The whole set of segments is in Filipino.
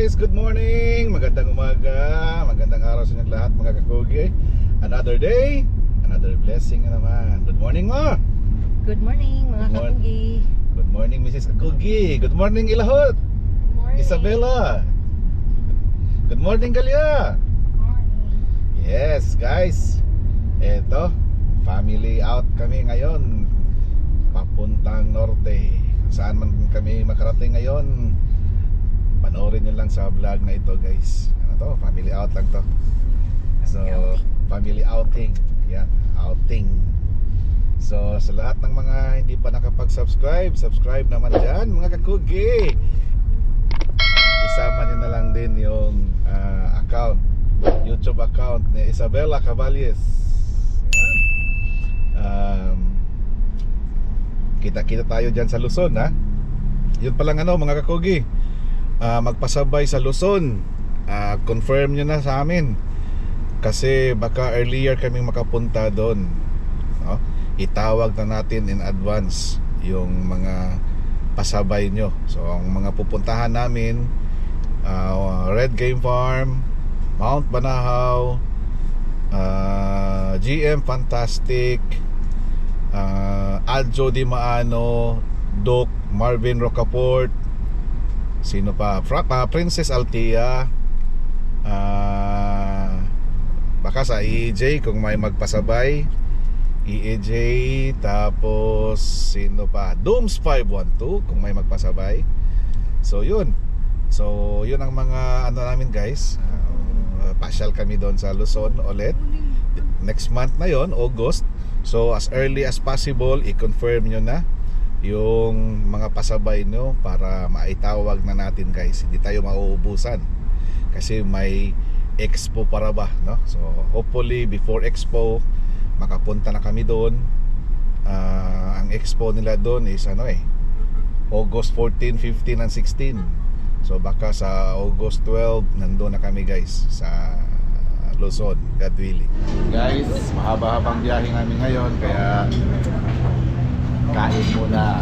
guys, good morning, magandang umaga, magandang araw sa inyong lahat mga kakugi. Another day, another blessing na naman. Good morning mo. Good morning mga kakugi. Good morning Mrs. Kakugi. Good morning Ilahot. Good morning. Isabella. Good morning Galia. Morning. Yes guys, eto, family out kami ngayon, papuntang norte. Saan man kami makarating ngayon, panoorin nyo lang sa vlog na ito guys. Ano to? Family out lang to. So, family outing. Yan, outing. So, sa lahat ng mga hindi pa nakapag-subscribe, subscribe naman dyan mga kakugi. Isama nyo na lang din yung account, YouTube account ni Isabella Caballes. Kita-kita tayo dyan sa Luzon ha. Yun palang ano mga kakugi, magpasabay sa Luzon, confirm nyo na sa amin. Kasi baka earlier kaming makapunta doon, no? Itawag na natin in advance yung mga pasabay nyo. So ang mga pupuntahan namin, Red Game Farm, Mount Banahaw, GM Fantastic, Aljo Di Maano, Doc Marvin Rocaport, sino pa? Princess Althea, baka sa EJ kung may magpasabay, EJ, tapos sino pa? Dooms 512 kung may magpasabay. So yun. So yun ang mga ano namin guys. Pasyal kami doon sa Luzon ulit. Next month na yon, August. So as early as possible, i-confirm nyo na yung mga pasabay nyo para maitawag na natin guys. Hindi tayo mauubusan kasi may expo para ba, no? So hopefully before expo makapunta na kami doon. Ang expo nila doon is ano August 14, 15 and 16. So baka sa August 12 nandoon na kami guys sa Luzon, God willing. Guys, mahaba-habang biyahe namin ngayon kaya kain muna.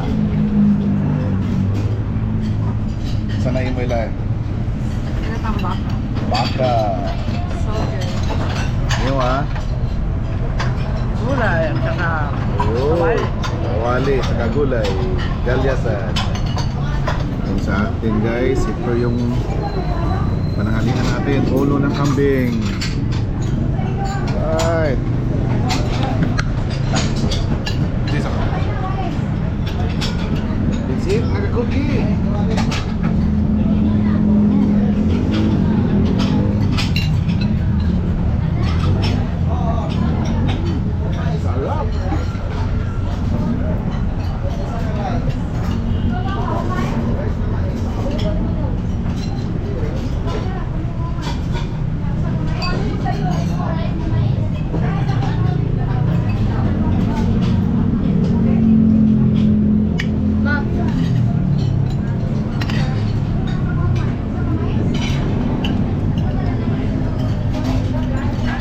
Sanayin mo ilan? Ano pang baka? Baka. So good. Yung Gulay at saka kawali. Kawali, saka gulay. Galyasan. Yung sa atin guys, ito yung panangalingan natin, ulo ng kambing. Right. That's it, nagka-cookie. Sarap.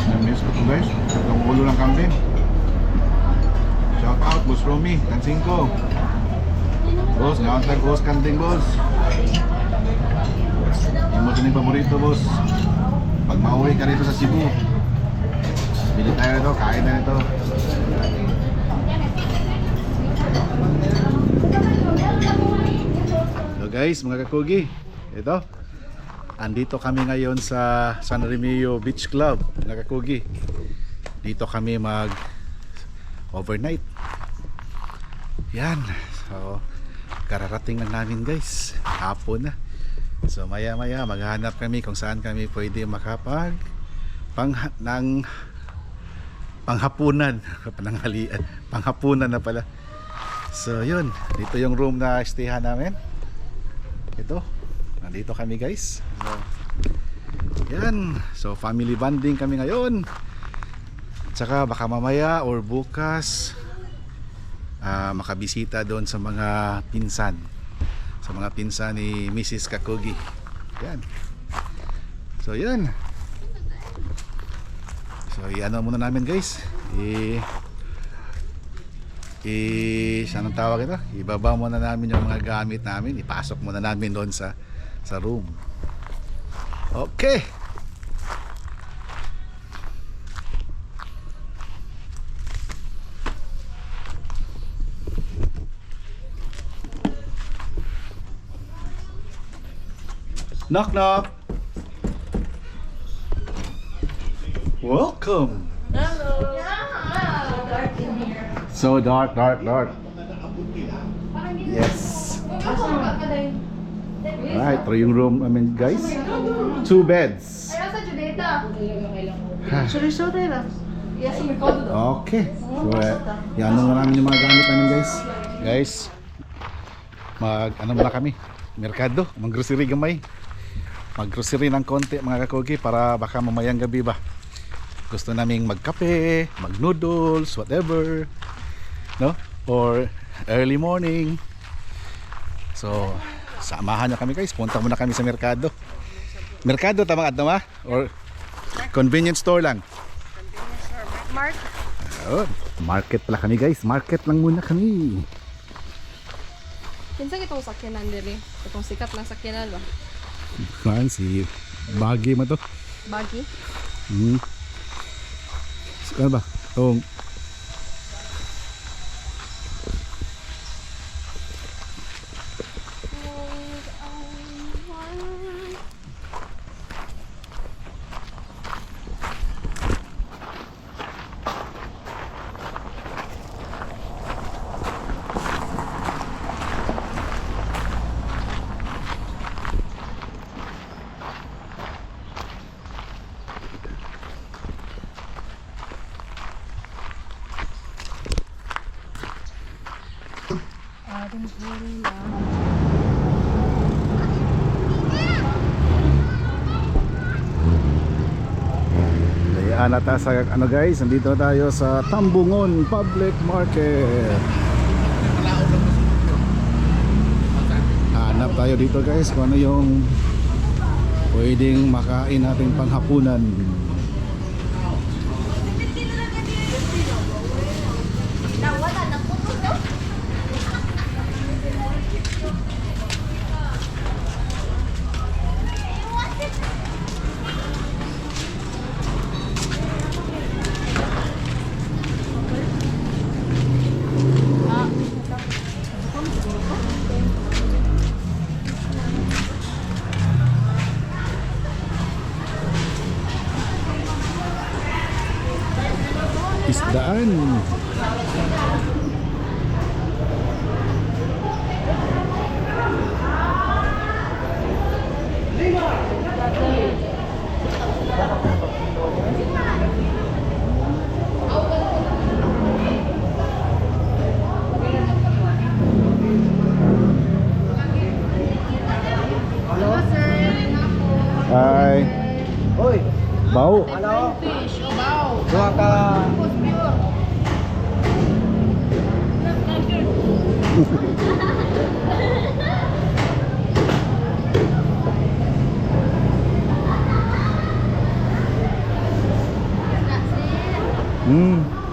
Namiss ko to guys, itong ulo ng kambing. Shout out Boss Romy, Kansingko. Boss, ngayon tayo boss, kanding boss. Yung mo sining paborito boss. Pag mauwi ka rito sa Cebu, bili tayo nito, kain na nito. So guys, mga kakugi, ito, andito kami ngayon sa San Remigio Beach Club, mga kakugi. Dito kami mag overnight. Yan. So kararating lang namin guys, hapon na. So maya maya maghahanap kami kung saan kami pwede makapag panghapunan pananghalian, panghapunan na pala. So yun, dito yung room na stayhan namin. Ito, nandito kami guys. So yan, so family bonding kami ngayon. Tsaka baka mamaya or bukas makabisita doon sa mga pinsan, sa mga pinsan ni Mrs. Kakugi. Yan. So yan. So i-ano muna namin guys, anong tawag ito? Ibaba muna namin yung mga gamit namin, ipasok muna namin doon sa room. Okay. Knock knock. Welcome. So dark, dark, dark. Yes. Alright, ito yung room namin guys. 2 beds. Sorry lang. Okay. So, yan na namin yung mga gamit namin guys. Guys, ano muna kami? Merkado, mag-grocery gamay. Mag-grocery ng konti mga kakogi para baka mamayang gabi ba. Gusto naming magkape, mag-noodles, whatever. No? Or early morning. So, samahan nyo kami guys. Punta muna kami sa merkado. Merkado, tama ka ma? Or convenience store lang? Mark. Oh, market pala kami guys. Market lang muna kami. Kinsa itong sakyanan diri? Itong sikat na sakyanan ba? Man, si Bagi mo to. Bagi? Ano ba? Itong Dayaan na tayo sa ano guys, nandito tayo sa Tambungon Public Market. Hanap tayo dito guys kung ano yung pwedeng makain nating panghapunan. Isdaan. Hi. Hoy, Bau. halo. Fish, wow. Doha ka.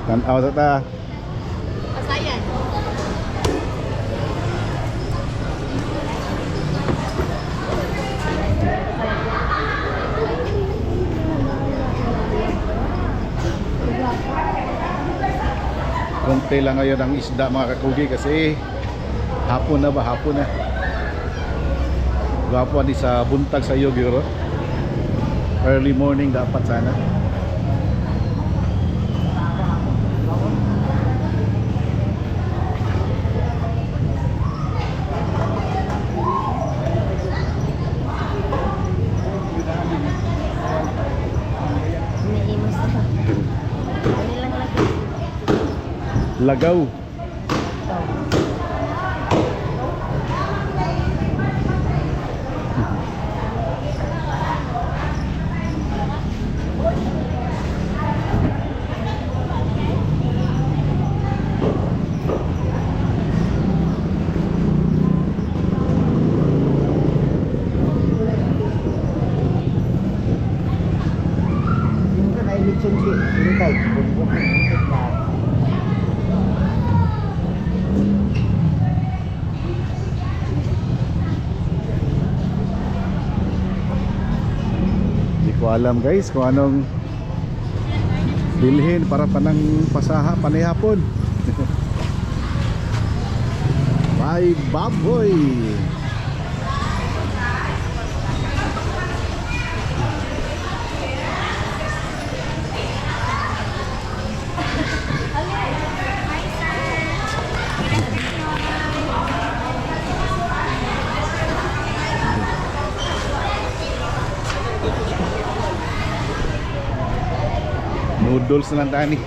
Tanaw sa ta. Pasayan. Konti lang ngayon ang isda mga kakugi kasi hapon na ba? Hapon na. Gwapo ni sa buntag sa iyo biro. Early morning dapat sana. Lagaw. Yung ka na election si Ilitay. alam guys kung anong bilhin para panang pasaha panayhapon. May baboy. Noodles na lang tani.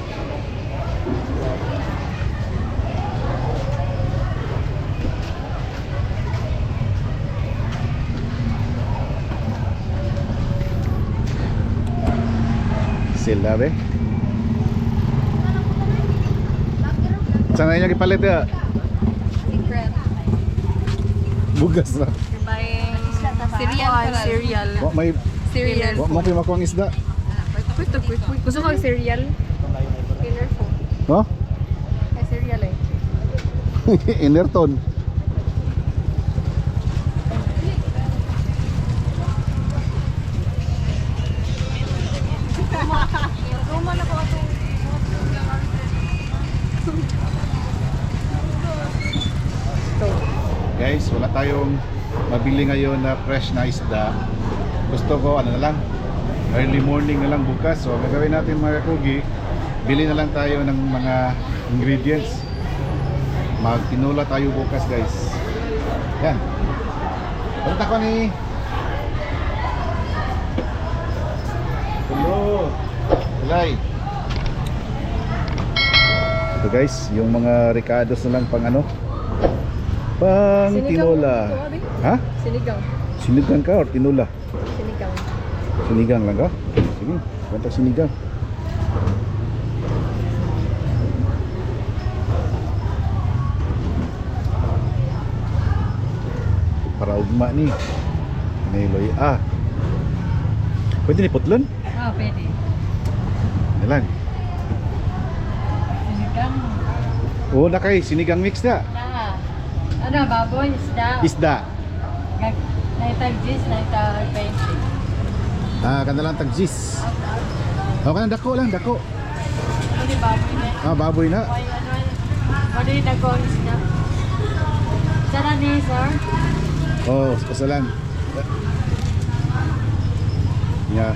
Sila be. Sana niya kipalit ya. Secret. Bugas na. You're buying cereal. Cereal. Wa may Cereal. wa mo kay makuang isda. Gusto ko cereal? Inner food. No? Ay, cereal eh. Inerton. Roma na ko ito. Guys, wala tayong mabili ngayon na fresh na isda. Gusto ko ano na lang, early morning na lang bukas. So gagawin natin mga kugi, bili na lang tayo ng mga ingredients. Magtinula tayo bukas guys. Yan. Punta ko ni hello. Helay. Ito guys, yung mga ricados na lang pang ano, pang tinola. Ha? Sinigang. Sinigang ka or tinola? Sinigang. Sinigang lang ka? Sige, kwenta sinigang. Para ugma ni Niloy. Pwede ni putlon? Ah, pwede. Nalang. Sinigang. Oo na kay, sinigang mix na. Ano, baboy, isda. Isda. Naitag gis, naitag 20. Kanda lang tagjis. Okay lang, dako lang, dako. Ano baboy na? Baboy na. Why, ano yung nag-on isda? Sana ni, sir? Oo, basta lang. Yeah.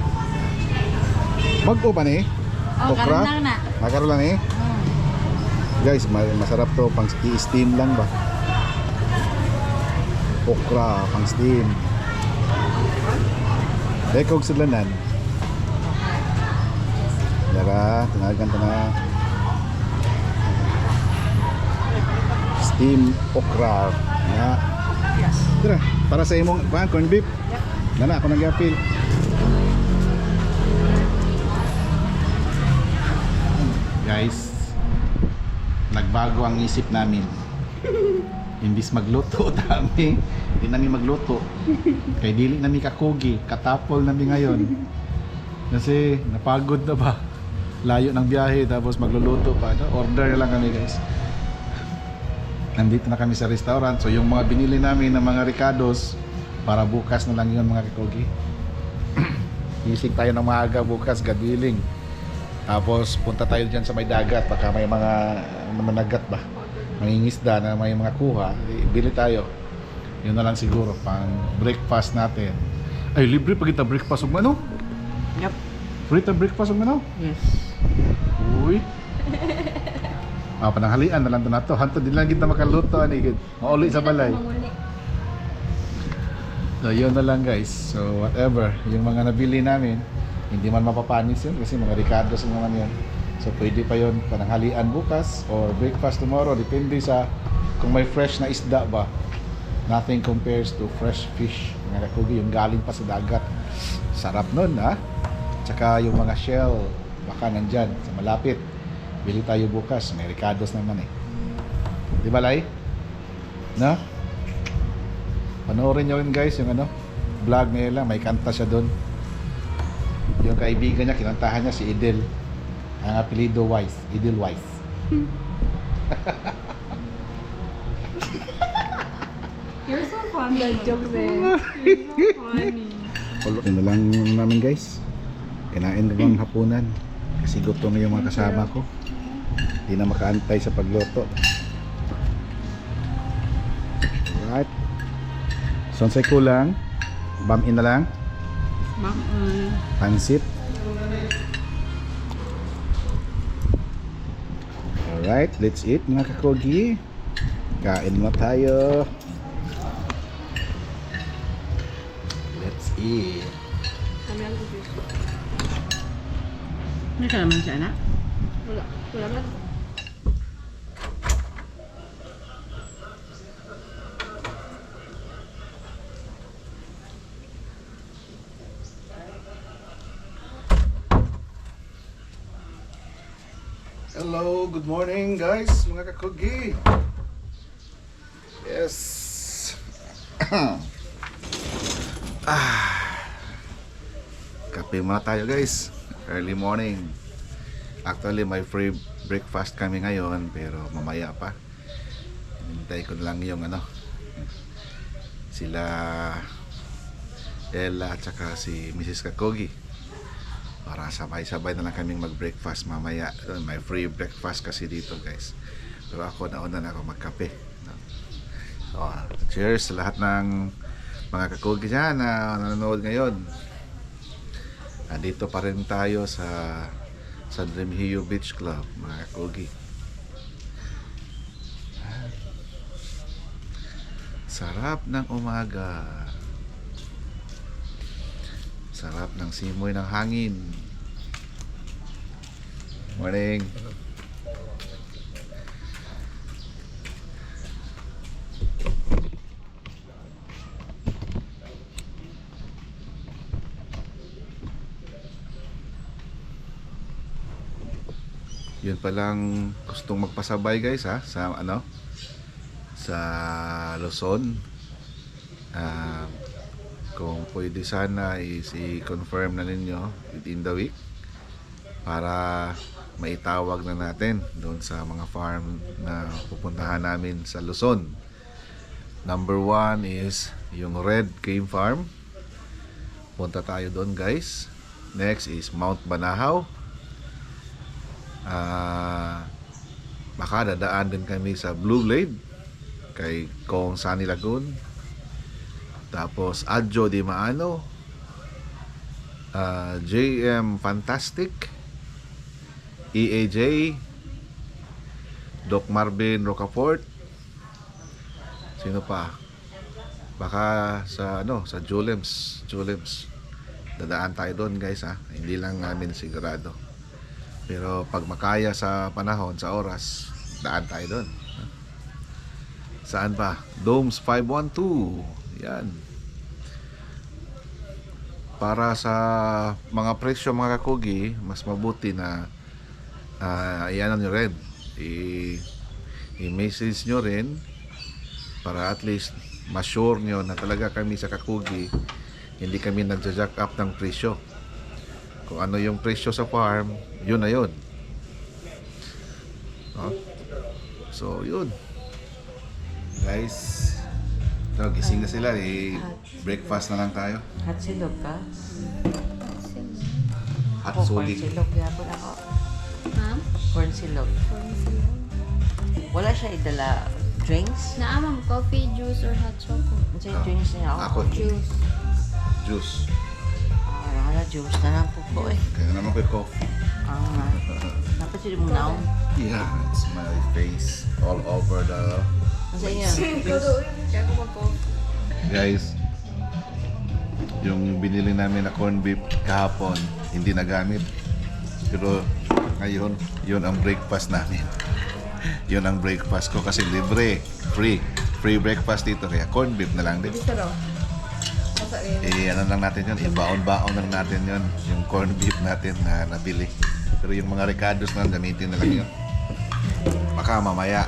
Bago pa ni? Oh, karon lang na. Makaroon lang eh. Guys, masarap to pang steam lang ba? Okra pang steam. Dekog sudlanan. Yara, tinagan to na. Steam okra. Na. Yes. Tara, para sa imong corn beef. Nana ako nag-apil. Guys, nagbago ang isip namin. Imbis magluto dami, hindi namin magluto. Kay dili namin kakugi, katapol namin ngayon. Kasi napagod na ba? Layo ng biyahe tapos magluluto pa. Order na lang kami guys. Nandito na kami sa restaurant. So yung mga binili namin ng mga ricados, para bukas na lang yun mga kakugi. Isig tayo ng maaga bukas, gadwiling. Tapos punta tayo dyan sa may dagat, baka may mga managat ba, mangingisda na may mga kuha, bili tayo. Yun na lang siguro pang breakfast natin. Ay, libre pa kita breakfast ug ano? Yep. Free ta breakfast ug ano? Yes. Uy. Pananghalian na lang to nato. Hanto din lang kita makaluto ani gid. Mauli sa balay. So yun na lang guys. So whatever, yung mga nabili namin, hindi man mapapanis yun kasi mga ricados naman yun. So pwede pa yun pananghalian bukas or breakfast tomorrow, depende sa kung may fresh na isda ba. Nothing compares to fresh fish mga kakugi, yung galing pa sa dagat. Sarap nun ha. Tsaka yung mga shell baka nandyan sa malapit. Bili tayo bukas, may ricados naman eh. Di ba Lai? No? Panoorin nyo rin guys yung ano vlog nila, may kanta siya doon. Yung kaibigan niya, kinantahan niya si Idel. Ang apelido Wise, Idel Wise. You're so funny. The jokes eh. You're so funny. Yun na lang namin guys. Kinain ko bang hapunan kasi gutom na yung mga kasama ko. Hindi na makaantay sa pagluto. Alright. So say kulang. Bam-in na lang. Pansit. Alright, let's eat mga kakogi. Kain mo tayo. Let's eat. May kalaman siya, anak? Wala. Wala man. Hello, good morning guys, mga kakugi. Yes. Kape muna tayo guys. Early morning. Actually may free breakfast kami ngayon pero mamaya pa. Hintay ko lang yung sila Ella at saka si Mrs. Kakogi. Para sabay-sabay na lang kaming mag-breakfast mamaya. May free breakfast kasi dito guys. Pero ako nauna na ako magkape. So, cheers sa lahat ng mga kakugi dyan na nanonood ngayon. Andito pa rin tayo sa San Remigio Beach Club mga kakugi. Sarap ng umaga. Sarap ng simoy ng hangin. Morning. Yun palang gustong magpasabay guys sa sa Luzon. Kung pwede sana i-confirm na ninyo within the week para maitawag na natin doon sa mga farm na pupuntahan namin sa Luzon. Number 1 is yung Red Game Farm. Punta tayo doon guys. Next is Mount Banahaw. Baka dadaan din kami sa Blue Blade kay Kong Sunny Lagoon. Tapos Adjo Di Maano, JM Fantastic, EAJ, Doc Marvin Rocafort. Sino pa? Baka sa sa Julems. Dadaan tayo doon guys ha. Hindi lang namin sigurado. Pero pag makaya sa panahon, sa oras, daan tayo doon. Saan pa? Domes 512. Yan. Para sa mga presyo mga kakugi, mas mabuti na iyan nyo rin. I-message nyo rin para at least ma-sure nyo na talaga kami sa kakugi hindi kami nagja-jack up ng presyo. Kung ano yung presyo sa farm, yun na yun. So yun guys. So, gising na sila, breakfast na lang tayo. Hot silog ka? Hot Corn sulig. silog. Yapon ako. Ha? Corn silog. Wala siya idala drinks? Naamang coffee, juice, or hot choco. Ano yung drinks niya? Ako, Juice. juice. Wala juice na lang po ko eh. Kaya naman ko yung coffee. Dapat sila mo naong. Yeah, it's my face all over the... Masa niya? Kaya ko mag-coffee. Guys, yung binili namin na corned beef kahapon, hindi nagamit. Pero ngayon, yun ang breakfast namin. Yun ang breakfast ko kasi libre, free breakfast dito. Kaya corned beef na lang din. Dito daw. Masa rin. Ano lang natin yun, ibaon-baon lang natin yun, yung corned beef natin na nabili. Pero yung mga ricados na gamitin na lang yun. Baka mamaya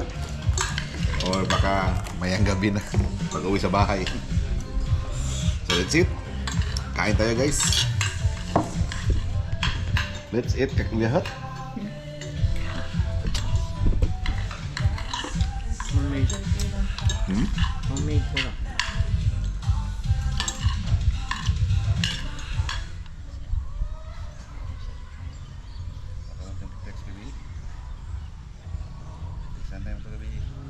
or baka mayang gabi na pag uwi sa bahay. So that's it. Kain tayo guys. Let's eat kaklihat. Homemade. Homemade ko lang. tayo pagabi.